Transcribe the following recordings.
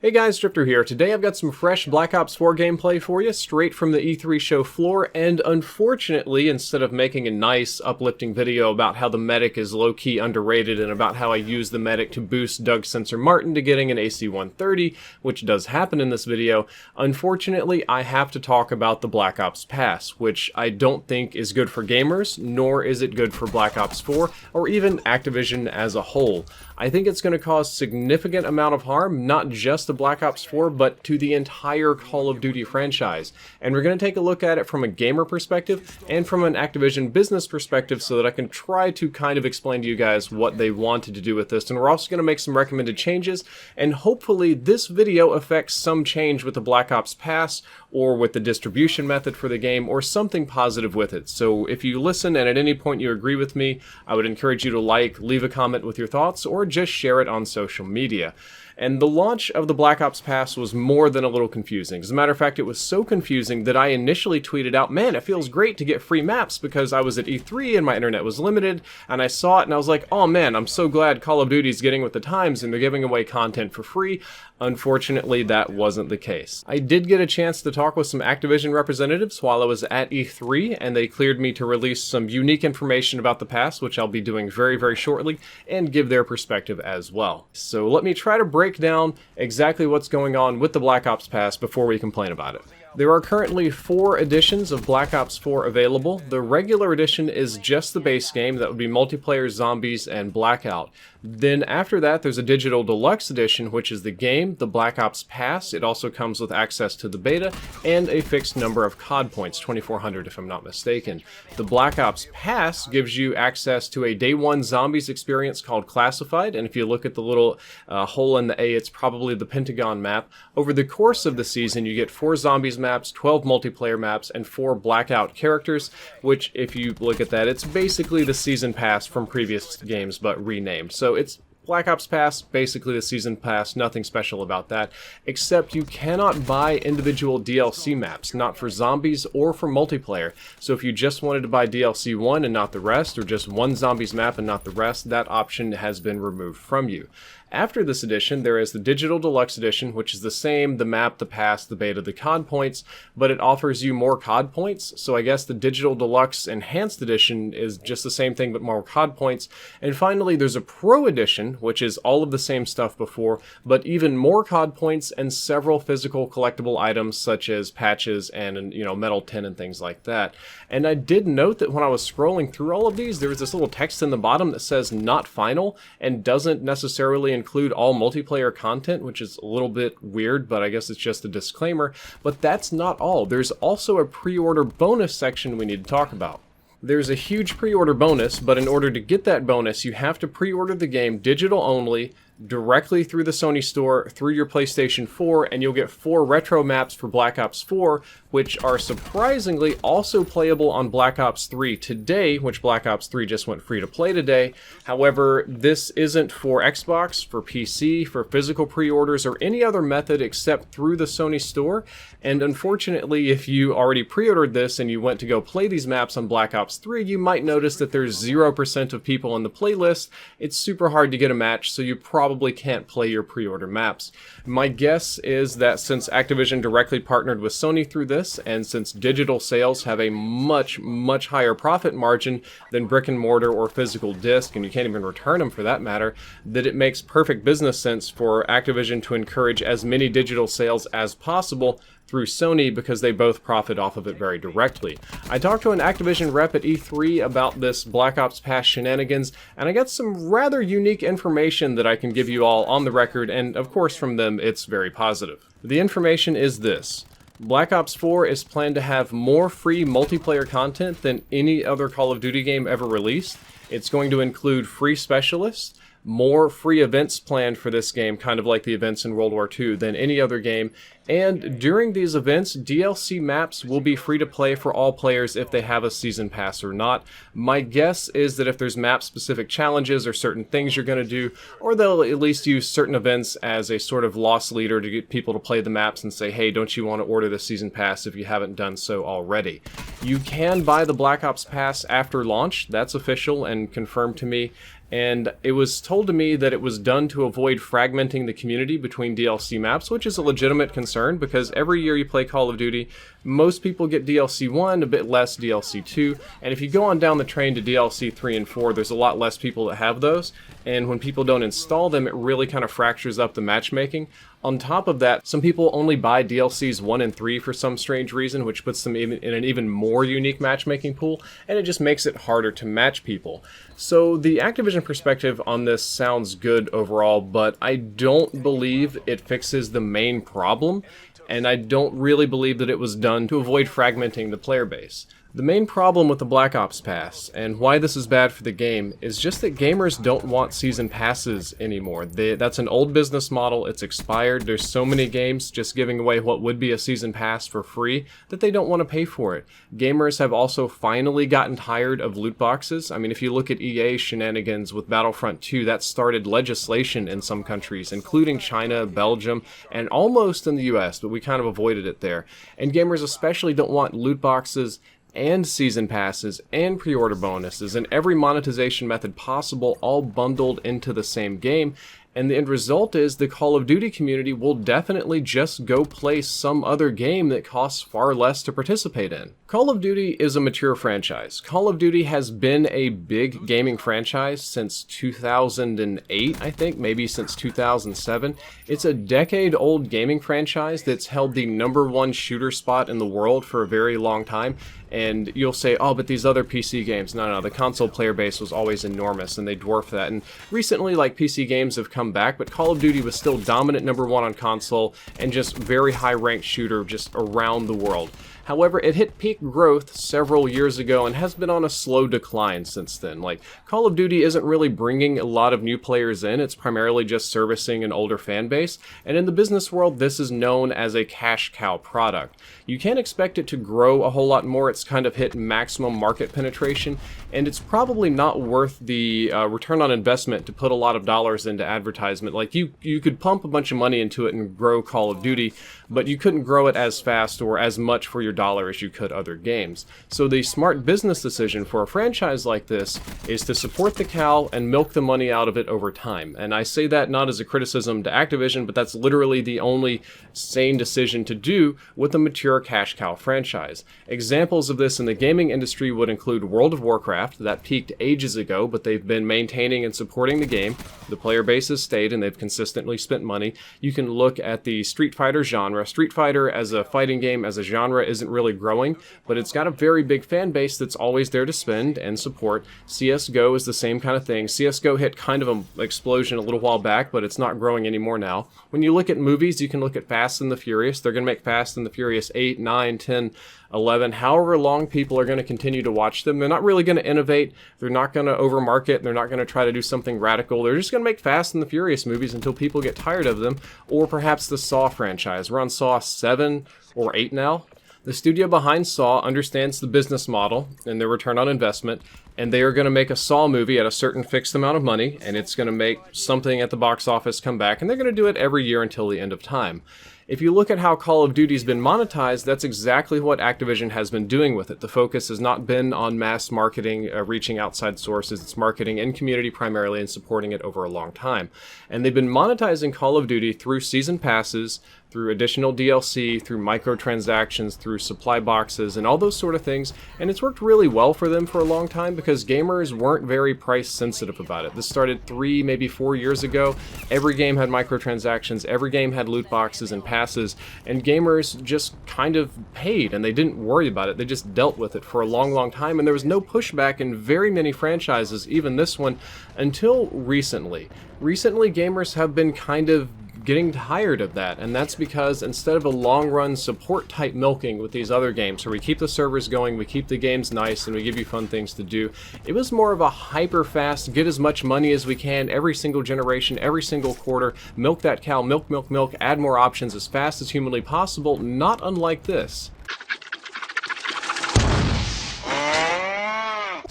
Hey guys, Drifter here. Today I've got some fresh Black Ops 4 gameplay for you, straight from the E3 show floor, and unfortunately, instead of making a nice, uplifting video about how the medic is low-key underrated and about how I use the medic to boost Doug Censor Martin to getting an AC-130, which does happen in this video, unfortunately I have to talk about the Black Ops Pass, which I don't think is good for gamers, nor is it good for Black Ops 4, or even Activision as a whole. I think it's going to cause significant amount of harm, not just to Black Ops 4, but to the entire Call of Duty franchise. And we're going to take a look at it from a gamer perspective and from an Activision business perspective so that I can try to kind of explain to you guys what they wanted to do with this. And we're also going to make some recommended changes, and hopefully this video affects some change with the Black Ops Pass or with the distribution method for the game or something positive with it. So if you listen and at any point you agree with me, I would encourage you to leave a comment with your thoughts, or just share it on social media. And the launch of the Black Ops Pass was more than a little confusing. As a matter of fact, it was so confusing that I initially tweeted out, man, it feels great to get free maps, because I was at E3 and my internet was limited, and I saw it and I was like, oh man, I'm so glad Call of Duty's getting with the times and they're giving away content for free. Unfortunately, that wasn't the case. I did get a chance to talk with some Activision representatives while I was at E3, and they cleared me to release some unique information about the pass, which I'll be doing very, very shortly, and give their perspective as well. So let me try to break down exactly what's going on with the Black Ops Pass before we complain about it. There are currently 4 editions of Black Ops 4 available. The regular edition is just the base game, that would be multiplayer, zombies, and Blackout. Then after that, there's a digital deluxe edition, which is the game, the Black Ops Pass. It also comes with access to the beta and a fixed number of COD points, 2,400 if I'm not mistaken. The Black Ops Pass gives you access to a Day 1 Zombies experience called Classified, and if you look at the little hole in the A, it's probably the Pentagon map. Over the course of the season, you get 4 Zombies maps, 12 multiplayer maps, and 4 Blackout characters, which if you look at that, it's basically the Season Pass from previous games, but renamed. So it's Black Ops Pass, basically the Season Pass, nothing special about that, except you cannot buy individual DLC maps, not for zombies or for multiplayer. So if you just wanted to buy DLC 1 and not the rest, or just one zombies map and not the rest, that option has been removed from you. After this edition, there is the Digital Deluxe Edition, which is the same, the map, the pass, the beta, the COD points, but it offers you more COD points, so I guess the Digital Deluxe Enhanced Edition is just the same thing but more COD points. And finally, there's a Pro Edition, which is all of the same stuff before, but even more COD points and several physical collectible items such as patches and, metal tin and things like that. And I did note that when I was scrolling through all of these, there was this little text in the bottom that says not final and doesn't necessarily include all multiplayer content, which is a little bit weird, but I guess it's just a disclaimer. But that's not all. There's also a pre-order bonus section we need to talk about. There's a huge pre-order bonus, but in order to get that bonus, you have to pre-order the game digital only, directly through the Sony store, through your PlayStation 4, and you'll get 4 retro maps for Black Ops 4, which are surprisingly also playable on Black Ops 3 today, which Black Ops 3 just went free to play today. However, this isn't for Xbox, for PC, for physical pre-orders, or any other method except through the Sony store. And unfortunately, if you already pre-ordered this and you went to go play these maps on Black Ops 3, you might notice that there's 0% of people on the playlist. It's super hard to get a match, so you probably can't play your pre-order maps. My guess is that since Activision directly partnered with Sony through this, and since digital sales have a much higher profit margin than brick and mortar or physical disc, and you can't even return them for that matter, that it makes perfect business sense for Activision to encourage as many digital sales as possible through Sony, because they both profit off of it very directly. I talked to an Activision rep at E3 about this Black Ops Pass shenanigans, and I got some rather unique information that I can give you all on the record, and of course from them it's very positive. The information is this: Black Ops 4 is planned to have more free multiplayer content than any other Call of Duty game ever released. It's going to include free specialists, more free events planned for this game, kind of like the events in World War II, than any other game. And during these events, DLC maps will be free to play for all players if they have a season pass or not. My guess is that if there's map-specific challenges or certain things you're going to do, or they'll at least use certain events as a sort of loss leader to get people to play the maps and say, hey, don't you want to order the season pass if you haven't done so already. You can buy the Black Ops Pass after launch. That's official and confirmed to me. And it was told to me that it was done to avoid fragmenting the community between DLC maps, which is a legitimate concern because every year you play Call of Duty, most people get DLC 1, a bit less DLC 2, and if you go on down the train to DLC 3 and 4, there's a lot less people that have those, and when people don't install them, it really kind of fractures up the matchmaking. On top of that, some people only buy DLCs 1 and 3 for some strange reason, which puts them in an even more unique matchmaking pool, and it just makes it harder to match people. So the Activision perspective on this sounds good overall, but I don't believe it fixes the main problem, and I don't really believe that it was done to avoid fragmenting the player base. The main problem with the Black Ops Pass, and why this is bad for the game, is just that gamers don't want season passes anymore. That's an old business model, it's expired, there's so many games just giving away what would be a season pass for free that they don't want to pay for it. Gamers have also finally gotten tired of loot boxes. I mean, if you look at EA shenanigans with Battlefront 2, that started legislation in some countries, including China, Belgium, and almost in the US, but we kind of avoided it there. And gamers especially don't want loot boxes and season passes and pre-order bonuses and every monetization method possible all bundled into the same game. And the end result is the Call of Duty community will definitely just go play some other game that costs far less to participate in. Call of Duty is a mature franchise. Call of Duty has been a big gaming franchise since 2008, I think, maybe since 2007. It's a decade-old gaming franchise that's held the #1 shooter spot in the world for a very long time. And you'll say, oh, but these other PC games, no, the console player base was always enormous and they dwarf that. And recently, like, PC games have come back, but Call of Duty was still dominant #1 on console and just very high-ranked shooter just around the world. However, it hit peak growth several years ago and has been on a slow decline since then. Like, Call of Duty isn't really bringing a lot of new players in, it's primarily just servicing an older fan base, and in the business world, this is known as a cash cow product. You can't expect it to grow a whole lot more, it's kind of hit maximum market penetration, and it's probably not worth the return on investment to put a lot of dollars into advertisement. Like, you could pump a bunch of money into it and grow Call of Duty, but you couldn't grow it as fast or as much for your dollar as you could other games. So the smart business decision for a franchise like this is to support the cow and milk the money out of it over time. And I say that not as a criticism to Activision, but that's literally the only sane decision to do with a mature cash cow franchise. Examples of this in the gaming industry would include World of Warcraft, that peaked ages ago, but they've been maintaining and supporting the game. The player base has stayed and they've consistently spent money. You can look at the Street Fighter genre. Street Fighter as a fighting game, as a genre, isn't really growing, but it's got a very big fan base that's always there to spend and support. CSGO is the same kind of thing. CSGO hit kind of an explosion a little while back, but it's not growing anymore now. When you look at movies, you can look at Fast and the Furious. They're going to make Fast and the Furious 8, 9, 10, 11, however long people are going to continue to watch them. They're not really going to innovate. They're not going to overmarket. They're not going to try to do something radical. They're just going to make Fast and the Furious movies until people get tired of them. Or perhaps the Saw franchise. We're on Saw 7 or 8 now. The studio behind Saw understands the business model and their return on investment, and they are going to make a Saw movie at a certain fixed amount of money, and it's going to make something at the box office come back, and they're going to do it every year until the end of time. If you look at how Call of Duty's been monetized, that's exactly what Activision has been doing with it. The focus has not been on mass marketing, reaching outside sources. It's marketing in community primarily and supporting it over a long time. And they've been monetizing Call of Duty through season passes, through additional DLC, through microtransactions, through supply boxes, and all those sort of things. And it's worked really well for them for a long time because gamers weren't very price sensitive about it. This started 3, maybe 4 years ago. Every game had microtransactions, every game had loot boxes and passes, and gamers just kind of paid and they didn't worry about it. They just dealt with it for a long, long time, and there was no pushback in very many franchises, even this one, until recently. Recently, gamers have been kind of getting tired of that, and that's because instead of a long-run support-type milking with these other games where we keep the servers going, we keep the games nice, and we give you fun things to do, it was more of a hyper-fast, get as much money as we can every single generation, every single quarter, milk that cow, milk, milk, milk, add more options as fast as humanly possible, not unlike this.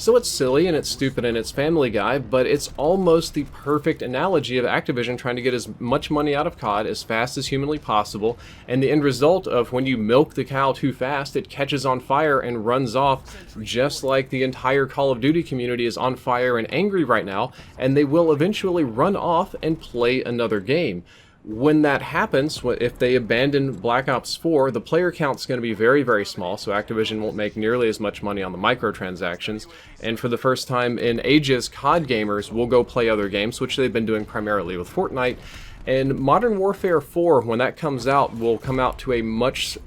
So it's silly and it's stupid and it's Family Guy, but it's almost the perfect analogy of Activision trying to get as much money out of COD as fast as humanly possible, and the end result of when you milk the cow too fast, it catches on fire and runs off, just like the entire Call of Duty community is on fire and angry right now, and they will eventually run off and play another game. When that happens, if they abandon Black Ops 4, the player count's going to be very, very small, so Activision won't make nearly as much money on the microtransactions, and for the first time in ages, COD gamers will go play other games, which they've been doing primarily with Fortnite. And Modern Warfare 4, when that comes out, will come out to a much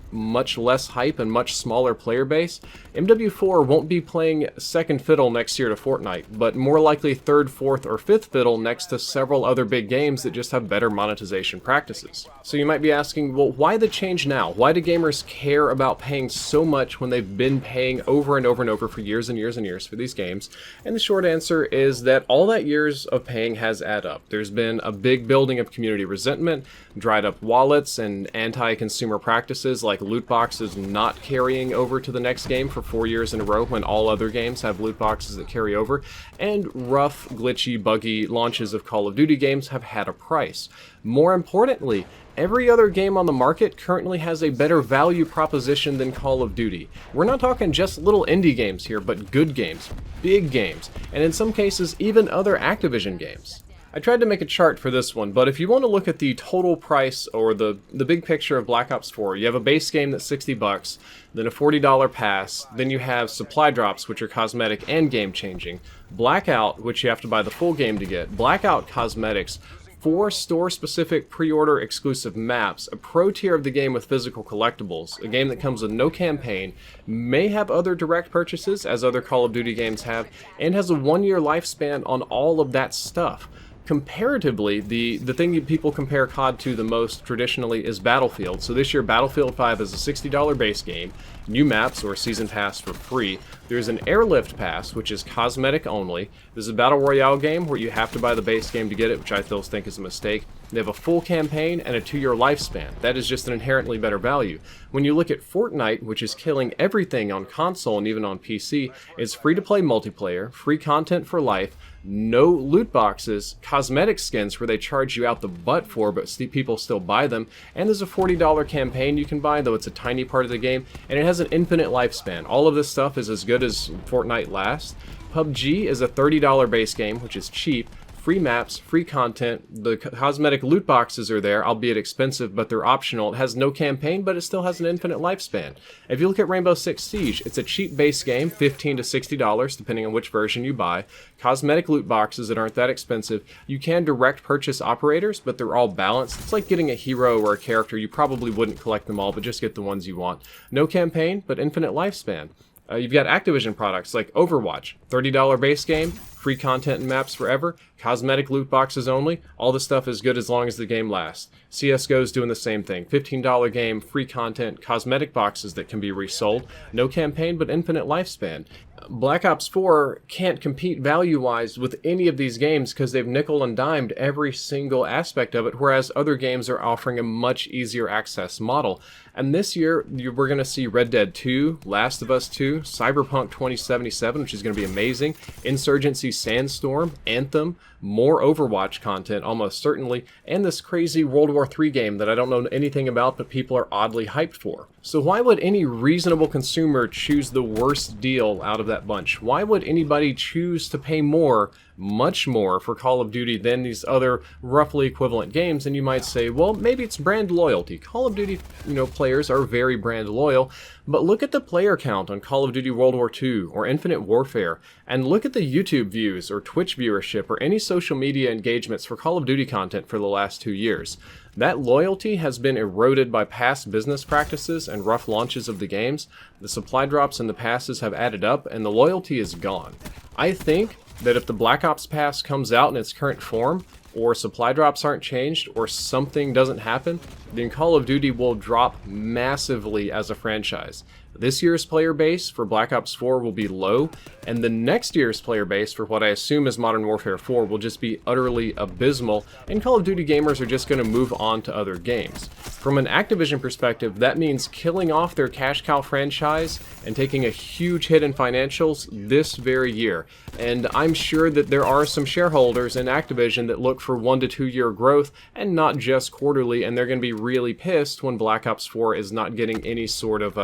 less hype and much smaller player base. MW4 won't be playing second fiddle next year to Fortnite, but more likely third, fourth, or fifth fiddle next to several other big games that just have better monetization practices. So you might be asking, well, why the change now? Why do gamers care about paying so much when they've been paying over and over and over for years and years and years for these games? And the short answer is that all that years of paying has added up. There's been a big building of community resentment, dried up wallets, and anti-consumer practices like loot boxes not carrying over to the next game for 4 years in a row when all other games have loot boxes that carry over, and rough, glitchy, buggy launches of Call of Duty games have had a price. More importantly, every other game on the market currently has a better value proposition than Call of Duty. We're not talking just little indie games here, but good games, big games, and in some cases even other Activision games. I tried to make a chart for this one, but if you want to look at the total price or the big picture of Black Ops 4, you have a base game that's $60, then a $40 pass, then you have supply drops, which are cosmetic and game-changing, Blackout, which you have to buy the full game to get, Blackout cosmetics, 4 store-specific pre-order exclusive maps, a pro tier of the game with physical collectibles, a game that comes with no campaign, may have other direct purchases, as other Call of Duty games have, and has a 1-year lifespan on all of that stuff. Comparatively, the thing that people compare COD to the most traditionally is Battlefield. So this year, Battlefield 5 is a $60 base game, new maps or season pass for free. There's an airlift pass, which is cosmetic only. There's a Battle Royale game where you have to buy the base game to get it, which I still think is a mistake. They have a full campaign and a 2-year lifespan. That is just an inherently better value. When you look at Fortnite, which is killing everything on console and even on PC, it's free-to-play multiplayer, free content for life, no loot boxes, cosmetic skins where they charge you out the butt for, but people still buy them, and there's a $40 campaign you can buy, though it's a tiny part of the game, and it has an infinite lifespan. All of this stuff is as good as Fortnite lasts. PUBG is a $30 base game, which is cheap, free maps, free content, the cosmetic loot boxes are there, albeit expensive, but they're optional. It has no campaign, but it still has an infinite lifespan. If you look at Rainbow Six Siege, it's a cheap base game, $15 to $60, depending on which version you buy. Cosmetic loot boxes that aren't that expensive. You can direct purchase operators, but they're all balanced. It's like getting a hero or a character. You probably wouldn't collect them all, but just get the ones you want. No campaign, but infinite lifespan. You've got Activision products like Overwatch, $30 base game, free content and maps forever, cosmetic loot boxes only, all the stuff is good as long as the game lasts. CSGO's doing the same thing, $15 game, free content, cosmetic boxes that can be resold, no campaign but infinite lifespan. Black Ops 4 can't compete value-wise with any of these games because they've nickel and dimed every single aspect of it, whereas other games are offering a much easier access model. And this year, we're going to see Red Dead 2, Last of Us 2, Cyberpunk 2077, which is going to be amazing, Insurgency Sandstorm, Anthem, more Overwatch content, almost certainly, and this crazy World War III game that I don't know anything about, but people are oddly hyped for. So why would any reasonable consumer choose the worst deal out of that bunch? Why would anybody choose to pay more, much more, for Call of Duty than these other roughly equivalent games? And you might say, well, maybe it's brand loyalty. Call of Duty, players are very brand loyal, but look at the player count on Call of Duty World War II or Infinite Warfare, and look at the YouTube views or Twitch viewership or any social media engagements for Call of Duty content for the last 2 years. That loyalty has been eroded by past business practices and rough launches of the games. The supply drops and the passes have added up, and the loyalty is gone. I think that if the Black Ops Pass comes out in its current form, or supply drops aren't changed, or something doesn't happen, then Call of Duty will drop massively as a franchise. This year's player base for Black Ops 4 will be low, and the next year's player base for what I assume is Modern Warfare 4 will just be utterly abysmal, and Call of Duty gamers are just going to move on to other games. From an Activision perspective, that means killing off their cash cow franchise and taking a huge hit in financials this very year. And I'm sure that there are some shareholders in Activision that look for 1 to 2 year growth and not just quarterly, and they're going to be really pissed when Black Ops 4 is not getting any sort of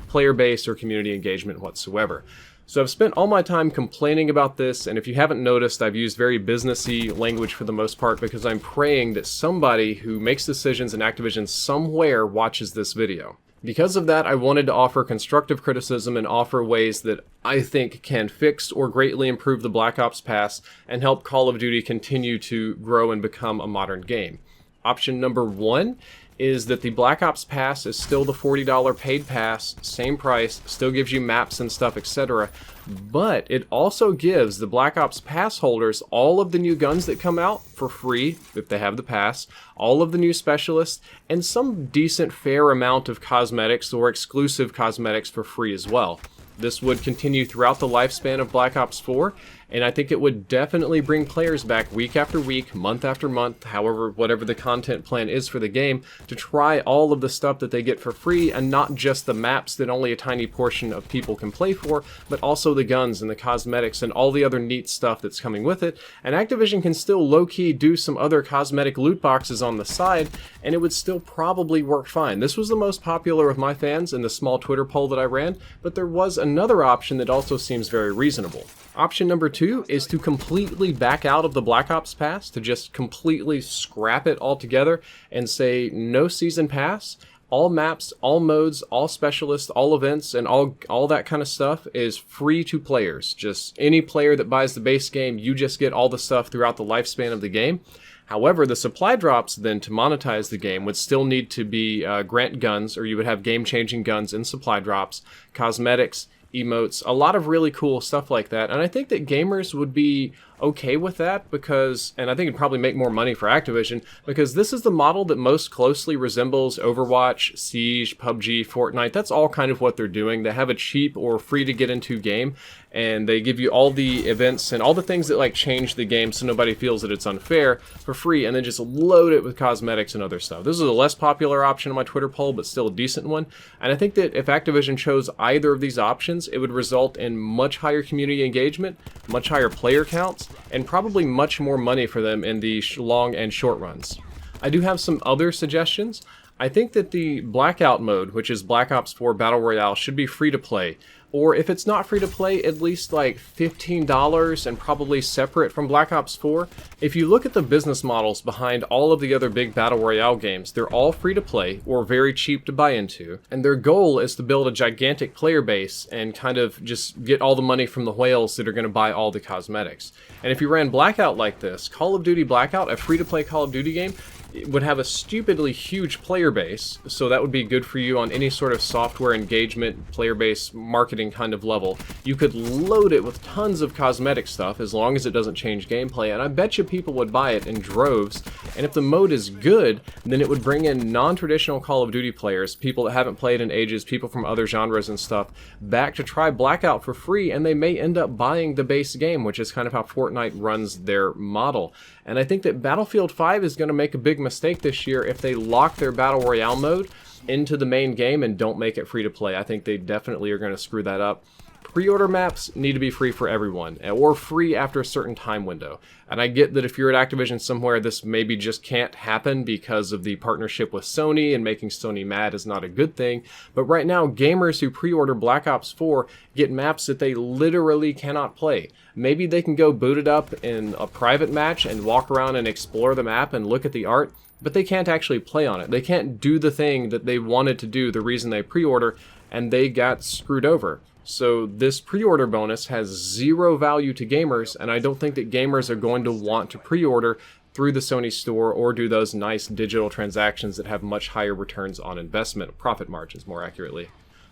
player base or community engagement whatsoever. So I've spent all my time complaining about this, and if you haven't noticed, I've used very businessy language for the most part because I'm praying that somebody who makes decisions in Activision somewhere watches this video. Because of that, I wanted to offer constructive criticism and offer ways that I think can fix or greatly improve the Black Ops Pass and help Call of Duty continue to grow and become a modern game. Option number 1 is that the Black Ops Pass is still the $40 paid pass, same price, still gives you maps and stuff, etc. But it also gives the Black Ops Pass holders all of the new guns that come out for free, if they have the pass, all of the new specialists, and some decent fair amount of cosmetics or exclusive cosmetics for free as well. This would continue throughout the lifespan of Black Ops 4, and I think it would definitely bring players back week after week, month after month, however, whatever the content plan is for the game, to try all of the stuff that they get for free, and not just the maps that only a tiny portion of people can play for, but also the guns and the cosmetics and all the other neat stuff that's coming with it. And Activision can still low-key do some other cosmetic loot boxes on the side, and it would still probably work fine. This was the most popular with my fans in the small Twitter poll that I ran, but there was another option that also seems very reasonable. Option number 2 is to completely back out of the Black Ops Pass, to just completely scrap it altogether and say no season pass, all maps, all modes, all specialists, all events, and all that kind of stuff is free to players. Just any player that buys the base game, you just get all the stuff throughout the lifespan of the game. However, the supply drops then to monetize the game would still need to be grant guns, or you would have game-changing guns in supply drops, cosmetics, emotes, a lot of really cool stuff like that. And I think that gamers would be okay with that because, and I think it'd probably make more money for Activision, because this is the model that most closely resembles Overwatch, Siege, PUBG, Fortnite. That's all kind of what they're doing. They have a cheap or free to get into game, and they give you all the events and all the things that like change the game so nobody feels that it's unfair for free, and then just load it with cosmetics and other stuff. This is a less popular option on my Twitter poll, but still a decent one. And I think that if Activision chose either of these options, it would result in much higher community engagement, much higher player counts, and probably much more money for them in the long and short runs. I do have some other suggestions. I think that the Blackout mode, which is Black Ops 4 Battle Royale, should be free to play. Or if it's not free to play, at least like $15 and probably separate from Black Ops 4. If you look at the business models behind all of the other big Battle Royale games, they're all free to play or very cheap to buy into. And their goal is to build a gigantic player base and kind of just get all the money from the whales that are going to buy all the cosmetics. And if you ran Blackout like this, Call of Duty Blackout, a free to play Call of Duty game, it would have a stupidly huge player base, so that would be good for you on any sort of software engagement, player base, marketing kind of level. You could load it with tons of cosmetic stuff as long as it doesn't change gameplay, and I bet you people would buy it in droves. And if the mode is good, then it would bring in non-traditional Call of Duty players, people that haven't played in ages, people from other genres and stuff, back to try Blackout for free, and they may end up buying the base game, which is kind of how Fortnite runs their model. And I think that Battlefield 5 is going to make a big mistake this year if they lock their Battle Royale mode into the main game and don't make it free to play. I think they definitely are going to screw that up. Pre-order maps need to be free for everyone, or free after a certain time window. And I get that if you're at Activision somewhere, this maybe just can't happen because of the partnership with Sony, and making Sony mad is not a good thing. But right now, gamers who pre-order Black Ops 4 get maps that they literally cannot play. Maybe they can go boot it up in a private match and walk around and explore the map and look at the art, but they can't actually play on it. They can't do the thing that they wanted to do, the reason they pre-order, and they got screwed over. So this pre-order bonus has zero value to gamers, and I don't think that gamers are going to want to pre-order through the Sony store or do those nice digital transactions that have much higher returns on investment, profit margins more accurately.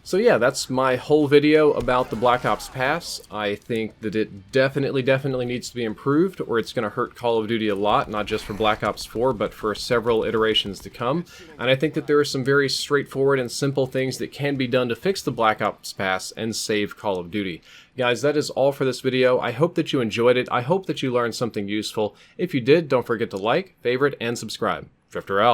So yeah, that's my whole video about the Black Ops Pass. I think that it definitely needs to be improved, or it's going to hurt Call of Duty a lot, not just for Black Ops 4, but for several iterations to come. And I think that there are some very straightforward and simple things that can be done to fix the Black Ops Pass and save Call of Duty. Guys, that is all for this video. I hope that you enjoyed it. I hope that you learned something useful. If you did, don't forget to like, favorite, and subscribe. Drifter out.